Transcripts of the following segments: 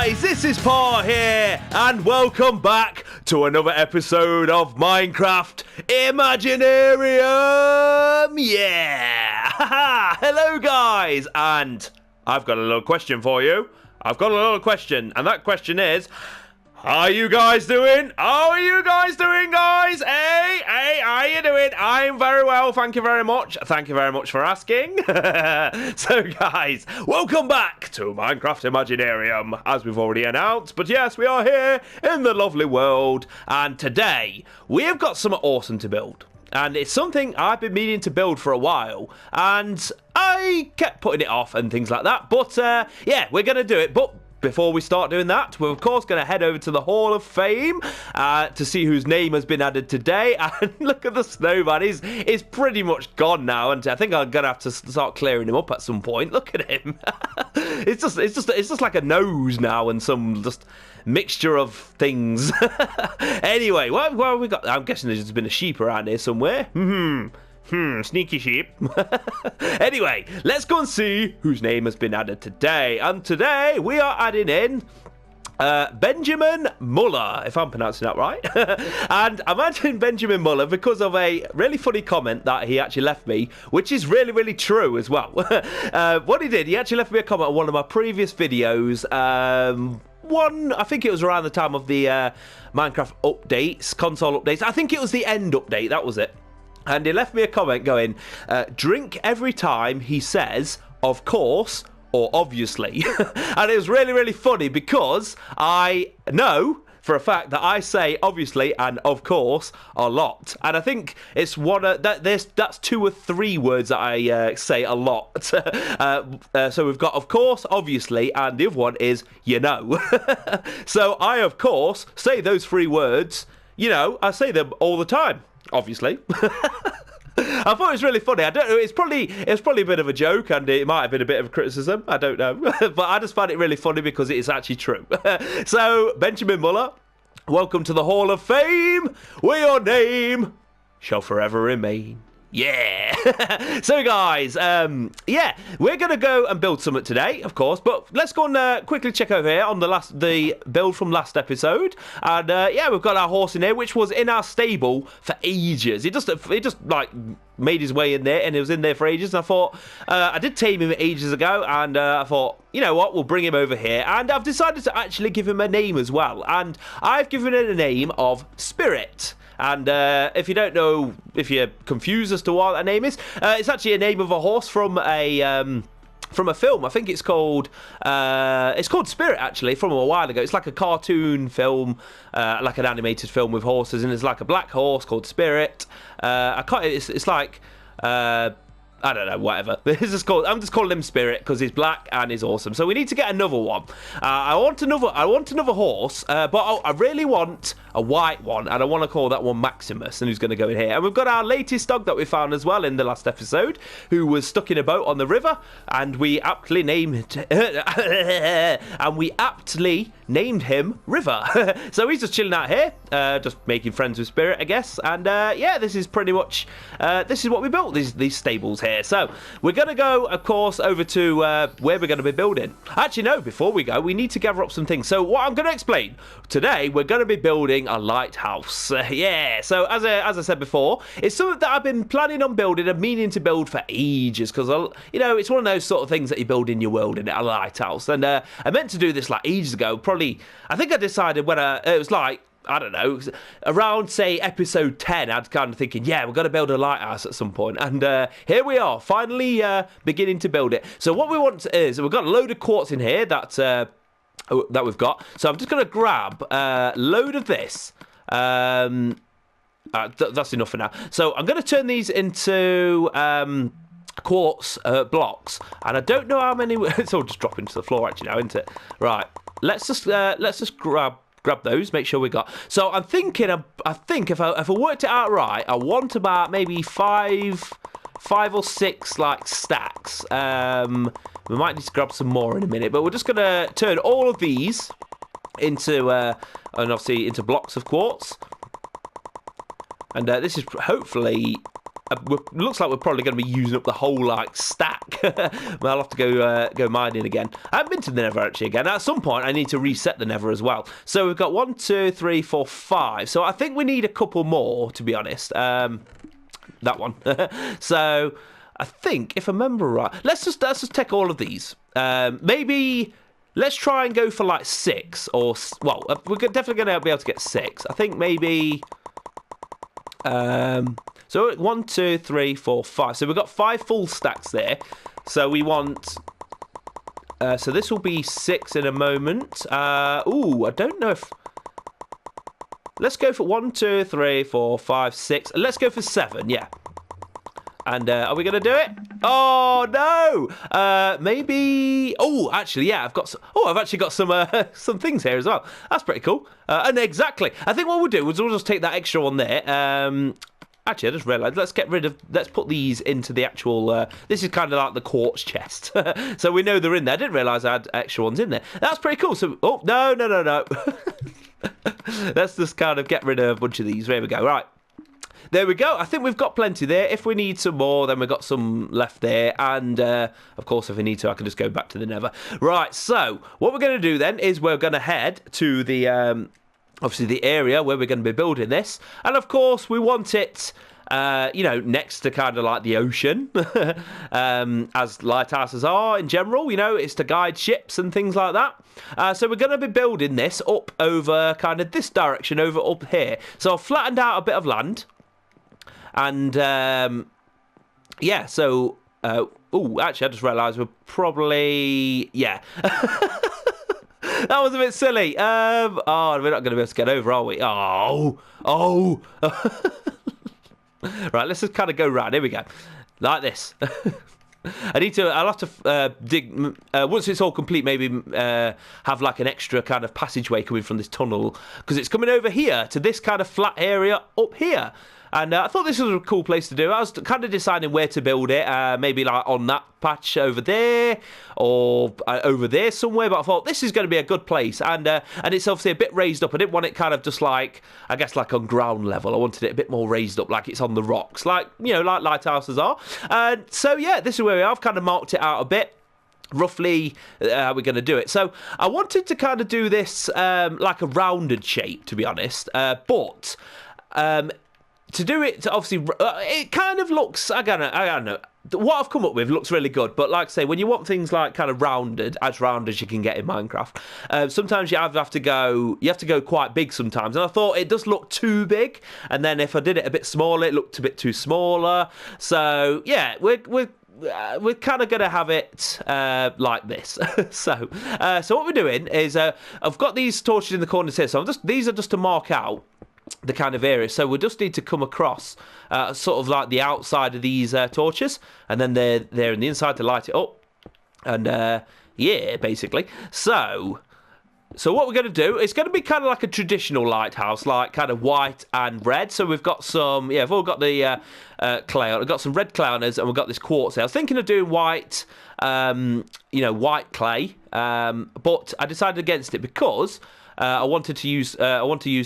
guys, this is Parr here, and welcome back to another episode of Minecraft Imaginarium. Yeah! Hello guys, and I've got a little question for you. And that question is, how are you guys doing? How are you guys doing, guys? Hey, how are you doing? I'm very well, thank you very much. Thank you very much for asking. So, guys, welcome back to Minecraft Imaginarium, as we've already announced. But yes, we are here in the lovely world, and today we have got something awesome to build. And it's something I've been meaning to build for a while, and I kept putting it off and things like that. But, yeah, we're going to do it. But before we start doing that, we're of course going to head over to the Hall of Fame to see whose name has been added today. And look at the snowman, he's pretty much gone now, and I think I'm going to have to start clearing him up at some point. Look at him. It's just like a nose now and some just mixture of things. Anyway, what have we got? I'm guessing there's been a sheep around here somewhere. Sneaky sheep. Anyway, let's go and see whose name has been added today. And today we are adding in Benjamin Muller, if I'm pronouncing that right. And I'm adding Benjamin Muller because of a really funny comment that he actually left me, which is really, really true as well. What he did, he actually left me a comment on one of my previous videos. I think it was around the time of the Minecraft updates, console updates. I think it was the end update, that was it. And he left me a comment going, drink every time he says, of course, or obviously. And it was really, really funny because I know for a fact that I say obviously and of course a lot. And I think it's that's 2 or 3 words that I say a lot. So we've got of course, obviously, and the other one is you know. So I, of course, say those 3 words, you know, I say them all the time. Obviously. I thought it was really funny. I don't know, it's probably a bit of a joke, and it might have been a bit of a criticism, I don't know. But I just found it really funny because it is actually true. So, Benjamin Muller, welcome to the Hall of Fame, where your name shall forever remain. Yeah. So guys, yeah, we're gonna go and build something today, of course, but let's go and quickly check over here on the build from last episode. And yeah, we've got our horse in here, which was in our stable for ages. It just like made his way in there, and it was in there for ages. And I thought, I did tame him ages ago, and I thought, you know what, we'll bring him over here. And I've decided to actually give him a name as well, and I've given it a name of Spirit. And if you don't know, if you're confused as to what that name is, it's actually a name of a horse from a film. I think it's called Spirit, actually, from a while ago. It's like a cartoon film, like an animated film with horses, and it's like a black horse called Spirit. It's like I don't know, whatever. I'm just calling him Spirit because he's black and he's awesome. So we need to get another one. I want another horse, but I really want a white one, and I want to call that one Maximus, and who's going to go in here. And we've got our latest dog that we found as well in the last episode, who was stuck in a boat on the river, and we aptly named him River. So he's just chilling out here, just making friends with Spirit, I guess. And yeah, this is pretty much this is what we built, these stables here. So we're going to go, of course, over to where we're going to be building. Actually, no, before we go, we need to gather up some things. So what I'm going to explain today, we're going to be building a lighthouse. Yeah, so as I said before, it's something that I've been planning on building and meaning to build for ages, because, you know, it's one of those sort of things that you build in your world, in a lighthouse. And I meant to do this like ages ago. Probably, I think I decided when it was like, I don't know, around, say, episode 10, I'd kind of thinking, yeah, we're going to build a lighthouse at some point. And here we are, finally beginning to build it. So what we want is, we've got a load of quartz in here that we've got. So I'm just going to grab a load of this. That's enough for now. So I'm going to turn these into quartz blocks. And I don't know how many... It's all just dropping to the floor, actually, now, isn't it? Right. Let's just grab those, make sure we got. So I'm thinking, I think if I worked it out right, I want about maybe five or six like stacks. We might need to grab some more in a minute, but we're just gonna turn all of these into and obviously into blocks of quartz. And this is hopefully looks like we're probably going to be using up the whole like stack. Well, I'll have to go mining again. I haven't been to the Nether actually again. At some point, I need to reset the Nether as well. So we've got 1, 2, 3, 4, 5. So I think we need a couple more, to be honest. That one. So I think, if I remember right, let's just take all of these. Maybe let's try and go for like 6 or well, we're definitely going to be able to get 6. I think maybe. So 1, 2, 3, 4, 5. So we've got 5 full stacks there. So we want. So this will be 6 in a moment. Ooh, I don't know if. Let's go for 1, 2, 3, 4, 5, 6. Let's go for 7. Yeah. And are we going to do it? Oh, no! Maybe... Oh, actually, yeah, I've actually got some things here as well. That's pretty cool. And exactly. I think what we'll do is we'll just take that extra one there. Actually, I just realised, let's put these into the actual... this is kind of like the quartz chest. So we know they're in there. I didn't realise I had extra ones in there. That's pretty cool. So, oh, no. Let's just kind of get rid of a bunch of these. There we go. Right. There we go. I think we've got plenty there. If we need some more, then we've got some left there. And, of course, if we need to, I can just go back to the Nether. Right, so what we're going to do then is we're going to head to the, obviously, the area where we're going to be building this. And, of course, we want it, next to kind of like the ocean, as lighthouses are in general. It's to guide ships and things like that. So we're going to be building this up over kind of this direction, over up here. So I've flattened out a bit of land. And, yeah, so, actually, I just realised we're probably, yeah. That was a bit silly. We're not going to be able to get over, are we? Oh. Right, let's just kind of go round. Here we go. Like this. I'll have to dig, once it's all complete, maybe have like an extra kind of passageway coming from this tunnel. Because it's coming over here to this kind of flat area up here. And I thought this was a cool place to do. I was kind of deciding where to build it. Maybe like on that patch over there or over there somewhere. But I thought this is going to be a good place. And it's obviously a bit raised up. I didn't want it kind of just like, I guess like on ground level. I wanted it a bit more raised up, like it's on the rocks. Like, like lighthouses are. So yeah, this is where we are. I've kind of marked it out a bit. Roughly how we're going to do it. So I wanted to kind of do this like a rounded shape, to be honest. But... to do it, obviously, it kind of looks, I don't know, what I've come up with looks really good, but like I say, when you want things like kind of rounded, as round as you can get in Minecraft, sometimes you have to go quite big sometimes, and I thought it does look too big, and then if I did it a bit smaller, it looked a bit too smaller, so yeah, we're kind of going to have it like this. So what we're doing is I've got these torches in the corners here, so these are just to mark out the kind of area. So we just need to come across sort of like the outside of these torches, and then they're in the inside to light it up. And yeah, basically. So what we're going to do, it's going to be kind of like a traditional lighthouse, like kind of white and red. So we've got some, we've all got the clay. We've got some red clay on us, and we've got this quartz here. I was thinking of doing white, white clay, but I decided against it because I want to use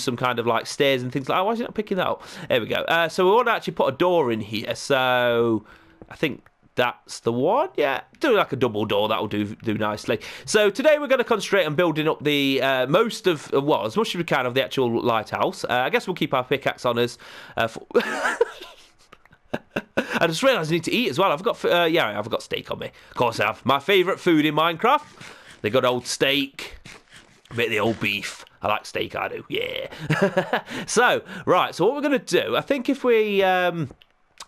some kind of like stairs and things like that. Why is it not picking that up? There we go. So we want to actually put a door in here. So I think that's the one. Yeah, do like a double door. That'll do nicely. So today we're going to concentrate on building up the as much as we can of the actual lighthouse. I guess we'll keep our pickaxe on us. I just realised I need to eat as well. I've got steak on me. Of course I have. My favourite food in Minecraft. The good old steak. A bit of the old beef. I like steak, I do. Yeah. So what we're going to do, I think if we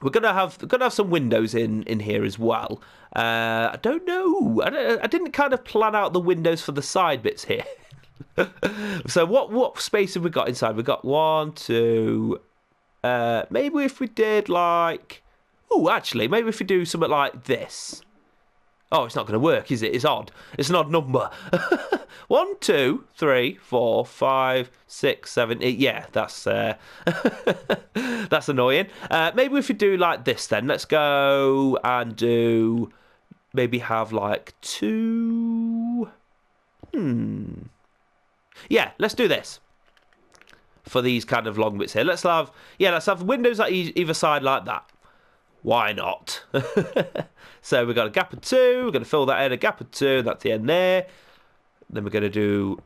we're going to have some windows in here as well. I don't know. I didn't kind of plan out the windows for the side bits here. So what space have we got inside? We've got 1, 2. Maybe if we did like, actually, maybe if we do something like this. Oh, it's not going to work, is it? It's odd. It's an odd number. 1, 2, 3, 4, 5, 6, 7, 8. Yeah, that's that's annoying. Maybe if we do like this, then let's go and do. Maybe have like 2. Yeah, let's do this. For these kind of long bits here, let's have windows at either side like that. why not? So we've got a gap of 2. We're going to fill that in, a gap of 2. That's the end there. Then we're going to do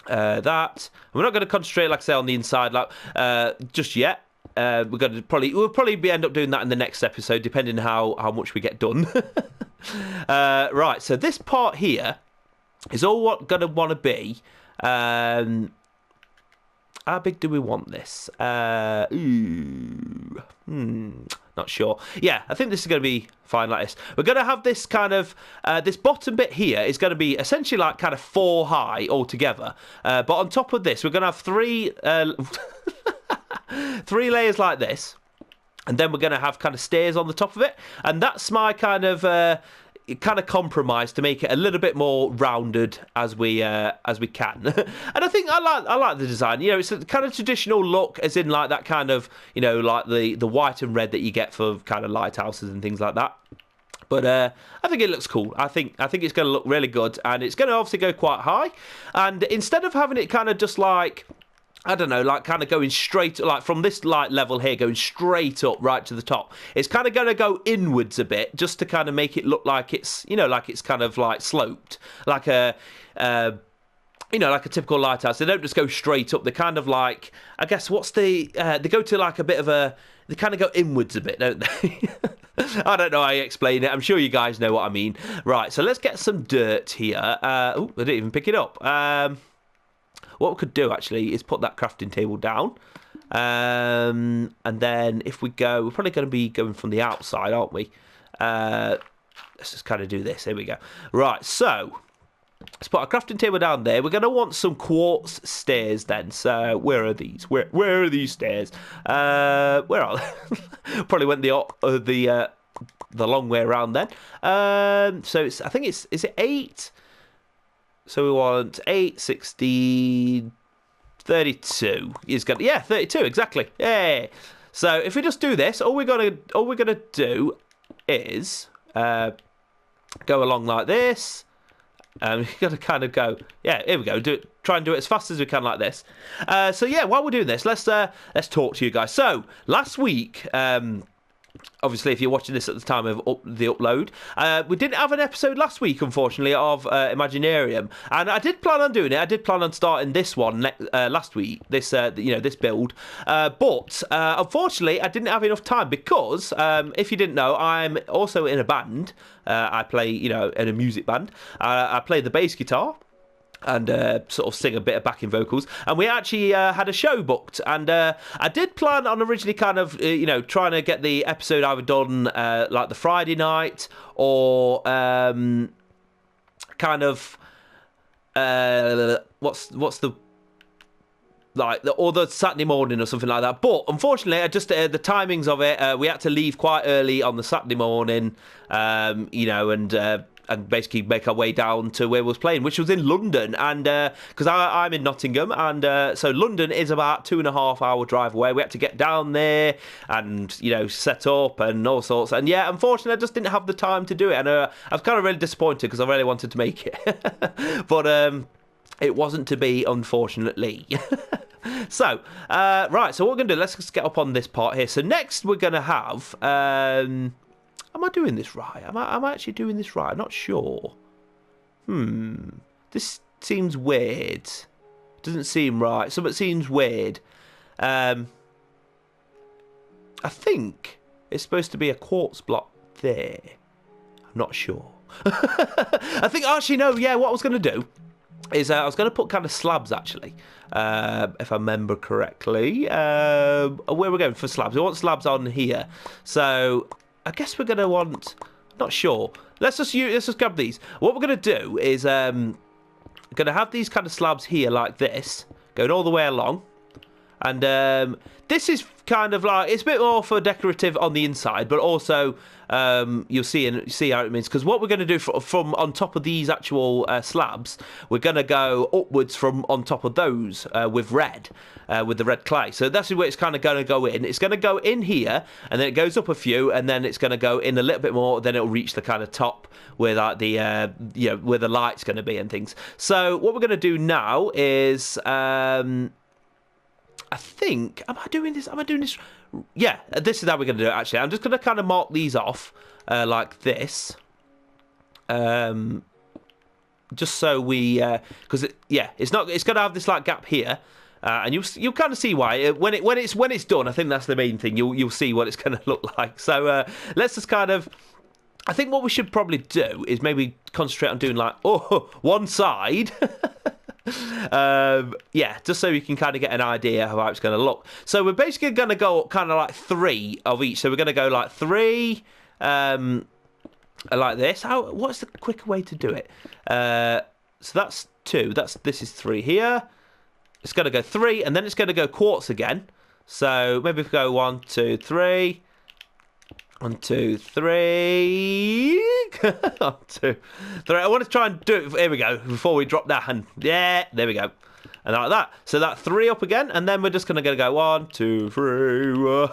that. And we're not going to concentrate, like I say, on the inside just yet. We're going to probably end up doing that in the next episode, depending how much we get done. Right, so this part here is all going to want to be. How big do we want this? Not sure. Yeah, I think this is going to be fine like this. We're going to have this kind of, this bottom bit here is going to be essentially like kind of 4 high altogether. But on top of this, we're going to have 3, 3 layers like this. And then we're going to have kind of stairs on the top of it. And that's my kind of compromise to make it a little bit more rounded as we can. And I think I like the design. You know, it's a kind of traditional look, as in like that kind of, you know, like the white and red that you get for kind of lighthouses and things like that. But I think it looks cool. I think it's going to look really good, and it's going to obviously go quite high. And instead of having it kind of just like, I don't know, like kind of going straight, like from this light level here, going straight up right to the top. It's kind of going to go inwards a bit, just to kind of make it look like it's, you know, like it's kind of like sloped, like a, you know, like a typical lighthouse. They don't just go straight up. They're kind of like, I guess, they go to like a bit of a, they kind of go inwards a bit, don't they? I don't know how you explain it. I'm sure you guys know what I mean. Right, so let's get some dirt here. Oh, I didn't even pick it up. What we could do, actually, is put that crafting table down. And then if we go, we're probably going to be going from the outside, aren't we? Let's just kind of do this. Here we go. Right, so let's put our crafting table down there. We're going to want some quartz stairs then. So where are these? Where are these stairs? Where are they? Probably went the long way around then. So I think is it 8? So we want 8, 16, 32. He's got 32 exactly. Yeah. So if we just do this, all we're gonna do is go along like this. You've got to kind of go. Yeah, here we go. Try and do it as fast as we can like this. So yeah, while we're doing this, let's talk to you guys. So last week. Obviously, if you're watching this at the time of the upload, we didn't have an episode last week, unfortunately, of Imaginarium, and I did plan on doing it. I did plan on starting this one last week, this this build, but unfortunately, I didn't have enough time because, if you didn't know, I'm also in a band. I play, in a music band. I play the bass guitar. And sort of sing a bit of backing vocals, and we actually had a show booked, and I did plan on originally kind of trying to get the episode either done like the Friday night or kind of what's the or the Saturday morning or something like that. But unfortunately, I just the timings of it, we had to leave quite early on the Saturday morning, and basically make our way down to where we was playing, which was in London, and because I'm in Nottingham, and so London is about 2.5 hour drive away. We had to get down there and set up and all sorts, and yeah, unfortunately, I just didn't have the time to do it, and I was kind of really disappointed because I really wanted to make it, but it wasn't to be, unfortunately. So, right, so what we're going to do, let's just get up on this part here. So next we're going to have... am I doing this right? Am I actually doing this right? I'm not sure. This seems weird. Doesn't seem right. Something seems weird. I think it's supposed to be a quartz block there. I'm not sure. I think, actually, no, yeah, what I was going to do is I was going to put kind of slabs, actually, if I remember correctly. Where we're going for slabs. We want slabs on here. So... I guess we're going to want... Not sure. Let's just grab these. What we're going to do is... going to have these kind of slabs here like this. Going all the way along. And this is kind of like... It's a bit more for decorative on the inside. But also... you'll see how it means, because what we're going to do from on top of these actual slabs, we're going to go upwards from on top of those with red, with the red clay. So that's where it's kind of going to go in. It's going to go in here, and then it goes up a few, and then it's going to go in a little bit more. Then it'll reach the kind of top where like the where the light's going to be and things. So what we're going to do now is I think, am I doing this yeah, this is how we're going to do it, actually. I'm just going to kind of mark these off like this. Just so we... Because, it's going to have this like gap here. And you'll kind of see why. When it's done, I think that's the main thing. You'll see what it's going to look like. So let's just kind of... I think what we should probably do is maybe concentrate on doing like, one side. Just so you can kind of get an idea of how it's going to look. So we're basically going to go kind of like 3 of each. So we're going to go like 3, like this. What's the quicker way to do it? So that's 2. This is 3 here. It's going to go 3, and then it's going to go quartz again. So maybe if we go 1, 2, 3. 1, 2, 3. 1, 2, 3. I want to try and do it. Here we go. Before we drop down. Yeah, there we go. And like that. So that 3 up again, and then we're just going to go 1, 2, 3.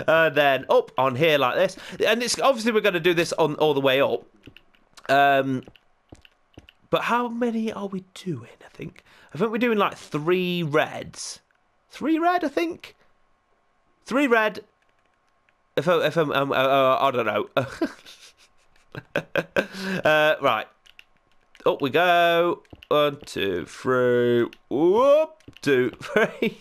And then up on here like this. And it's obviously we're going to do this on all the way up. But how many are we doing? I think we're doing like 3 reds. 3 red, I think. 3 red. If I'm I don't know. Right. Up we go. 1, 2, 3. Whoop. 2, 3.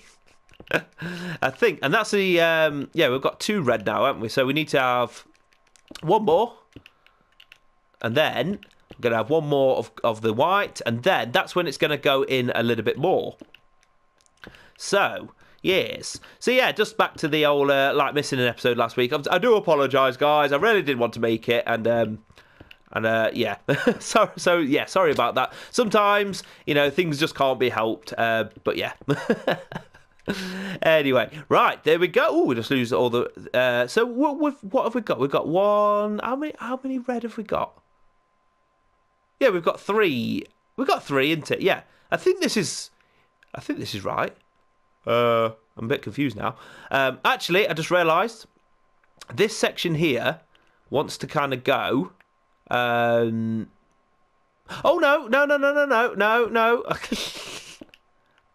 I think, and that's the we've got 2 red now, haven't we? So we need to have 1 more, and then we're gonna have 1 more of the white, and then that's when it's gonna go in a little bit more. So. Yes. So yeah, just back to the old like missing an episode last week. I do apologise, guys. I really did want to make it, and yeah. so yeah, sorry about that. Sometimes things just can't be helped. But yeah. Anyway, right, there we go. Oh, we just lose all the. So what have we got? We've got 1. How many red have we got? Yeah, we've got 3. We've got 3, isn't it? Yeah. I think this is right. I'm a bit confused now. Actually, I just realised this section here wants to kind of go. Oh no!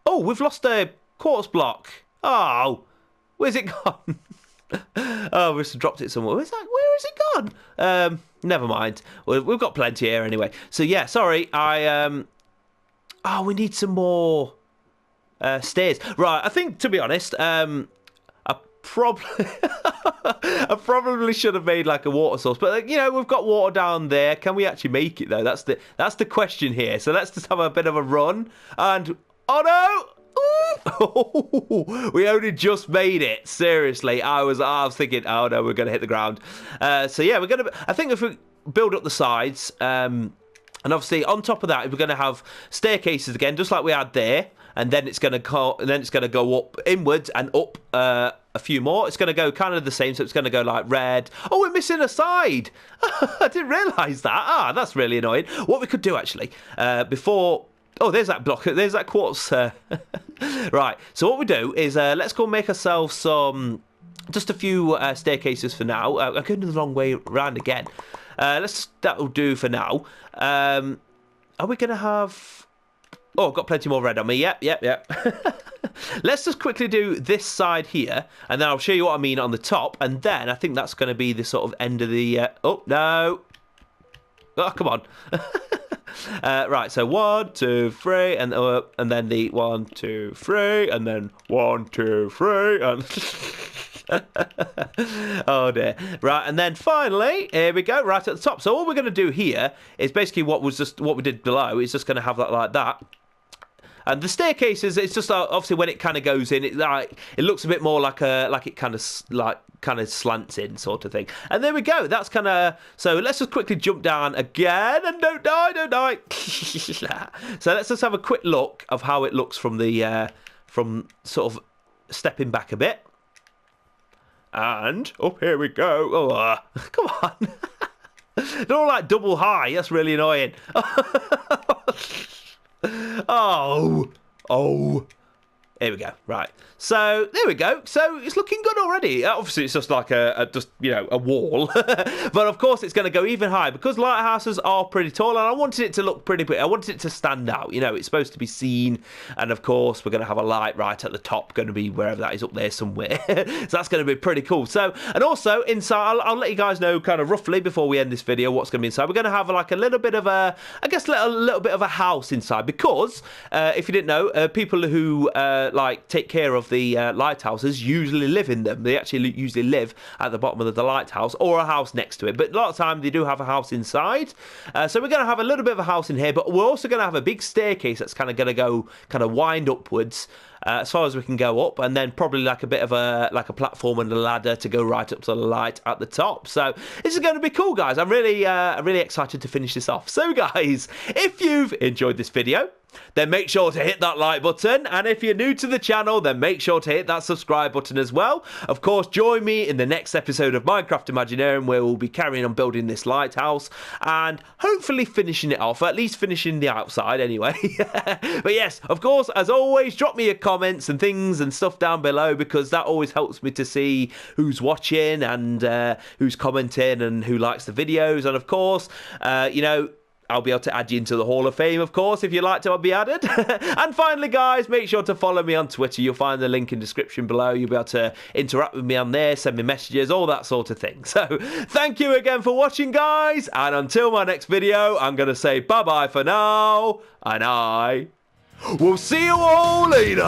Oh, we've lost a quartz block. Oh, where's it gone? Oh, we just dropped it somewhere. Where is it gone? Never mind. We've got plenty here anyway. So yeah, sorry. We need some more. Stairs. Right, I think, to be honest, I probably should have made like a water source, but we've got water down there. Can we actually make it though? That's the question here. So let's just have a bit of a run. And oh no! We only just made it. Seriously, I was thinking, oh no, we're gonna hit the ground. So yeah, I think if we build up the sides, and obviously on top of that, we're gonna have staircases again, just like we had there. And then it's going to go up inwards and up a few more. It's going to go kind of the same, so it's going to go like red. Oh, we're missing a side. I didn't realise that. That's really annoying. What we could do actually before. Oh, there's that block. There's that quartz. Right. So what we do is let's go make ourselves just a few staircases for now. I'm going the wrong way around again. That'll do for now. Are we going to have? Oh, I've got plenty more red on me. Yep. Let's just quickly do this side here, and then I'll show you what I mean on the top, and then I think that's going to be the sort of end of the... Oh, no. Oh, come on. Right, so 1, 2, 3, and then the 1, 2, 3, and then 1, 2, 3, and... Oh dear. Right, and then finally, here we go, right at the top. So all we're going to do here is basically what we did below. It's just going to have that like that. And the staircases, it's just obviously when it kind of goes in, it looks a bit more like it kind of slants in sort of thing. And there we go. That's kind of. So let's just quickly jump down again and don't die. So let's just have a quick look of how it looks from the from sort of stepping back a bit. And up here we go. Oh, come on. They're all like double high. That's really annoying. Oh. Here we go. Right. So there we go. So it's looking good already. Obviously, it's just like a wall, but of course it's going to go even higher because lighthouses are pretty tall, and I wanted it to look pretty big. I wanted it to stand out. You know, it's supposed to be seen, and of course we're going to have a light right at the top, going to be wherever that is up there somewhere. So that's going to be pretty cool. So, and also inside, I'll let you guys know kind of roughly before we end this video what's going to be inside. We're going to have like a little bit of a, I guess, a little bit of a house inside because if you didn't know, people who like take care of the lighthouses usually live in them. They actually usually live at the bottom of the lighthouse or a house next to it, but a lot of time they do have a house inside. So we're going to have a little bit of a house in here, but we're also going to have a big staircase that's kind of going to go kind of wind upwards as far as we can go up, and then probably like a bit of a platform and a ladder to go right up to the light at the top. So this is going to be cool, guys. I'm really excited to finish this off. So guys, if you've enjoyed this video, then make sure to hit that like button, and if you're new to the channel, then make sure to hit that subscribe button as well. Of course, join me in the next episode of Minecraft Imaginarium, where we'll be carrying on building this lighthouse and hopefully finishing it off, at least finishing the outside anyway. But yes, of course, as always, drop me your comments and things and stuff down below, because that always helps me to see who's watching and who's commenting and who likes the videos. And of course, you know, I'll be able to add you into the Hall of Fame, of course, if you'd like to be added. And finally, guys, make sure to follow me on Twitter. You'll find the link in the description below. You'll be able to interact with me on there, send me messages, all that sort of thing. So thank you again for watching, guys. And until my next video, I'm going to say bye-bye for now. And I will see you all later.